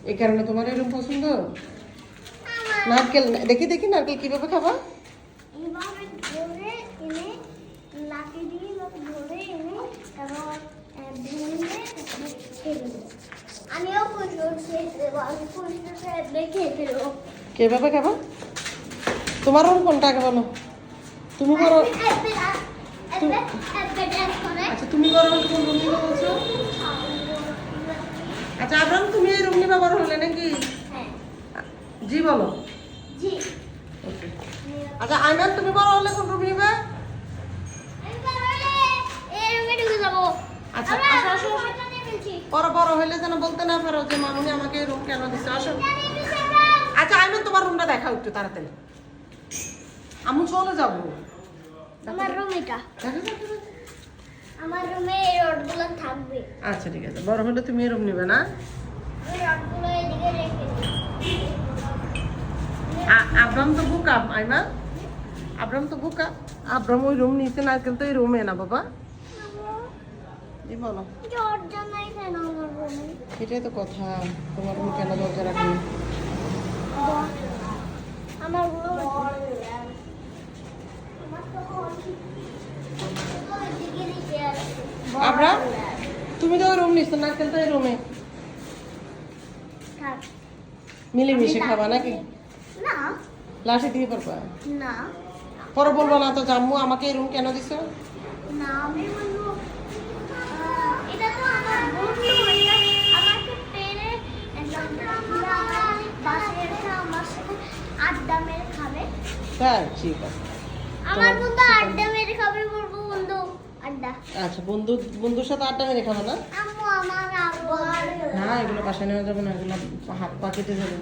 এই কারণে তোমার এরকম পছন্দ? নারকেল দেখি দেখি নারকেল কিভাবে খাবা? এইভাবে ধরে এনে লাঠি দিয়ে ধরে এনে তারপর ভেঙে খেয়ে দেবো। আমিও খেয়ে দেবো, আমি খেয়ে দেবো। কিভাবে খাবা? তোমার রুম কোনটা আগে বলো? তুমি বড় আচ্ছা তুমি বড় হলে কোন রুম নিবা বলছো? আচ্ছা আবরাম তুমি এই রুম নিবা বড় হলে নাকি? জি বলো। জি। ওকে। আচ্ছা আইমান তুমি বড় হলে কোন রুম নিবা? আচ্ছা আসো আসো বড় হইলে যেন বলতে না পারো যে মামুনি আমাকে এই রুম কেন দিচ্ছে। আসো। আচ্ছা আইমান তোমার রুমটা দেখাও একটু তাড়াতাড়ি। আমি চলে যাবো। আমার রুম এটা। দেখো, দেখো, দেখো। আমার রুমে এই রডগুলো থাকবে। আচ্ছা ঠিক আছে বড় হলে তুমি এই রুম নিবে না? ওই রডগুলো এদিকে রেখে দিই। আব্রাম তো বুকা আইমান, আব্রাম তো বুকা। আব্রাম ওই রুম নিতে না কিন্তু এই রুমে না বাবা। জি বলো। দরজা নাই কেন আমার রুমে? এটাই তো কথা, তোমার রুম কেন দরজা রাখবে? আমার রুম আব্রাম তুমি তো ওই রুম নিচ্ছ না কিন্তু এই রুমে মিলেমিশে খাবা নাকি? না লাঠি দিয়ে পারবা? না পরে বলবো না তো জাম্মু আমাকে এই রুম কেন দিছো? না আমি বলবো এটা তো আমার বন্ধু, এটা আমাকে পেরে বাসে এসে আমার সাথে আড্ডা মেরে খাবে। তাই ঠিক আছে। আমার বন্ধু আড্ডা মেরে খাবে, বলবো বন্ধু আড্ডা। আচ্ছা বন্ধুর সাথে আড্ডা মেরে খাবো না? আম্মু আমার আব্বু না এগুলো বাসায় নেওয়া যাবে না, এগুলো হাত পা কেটে যাবে।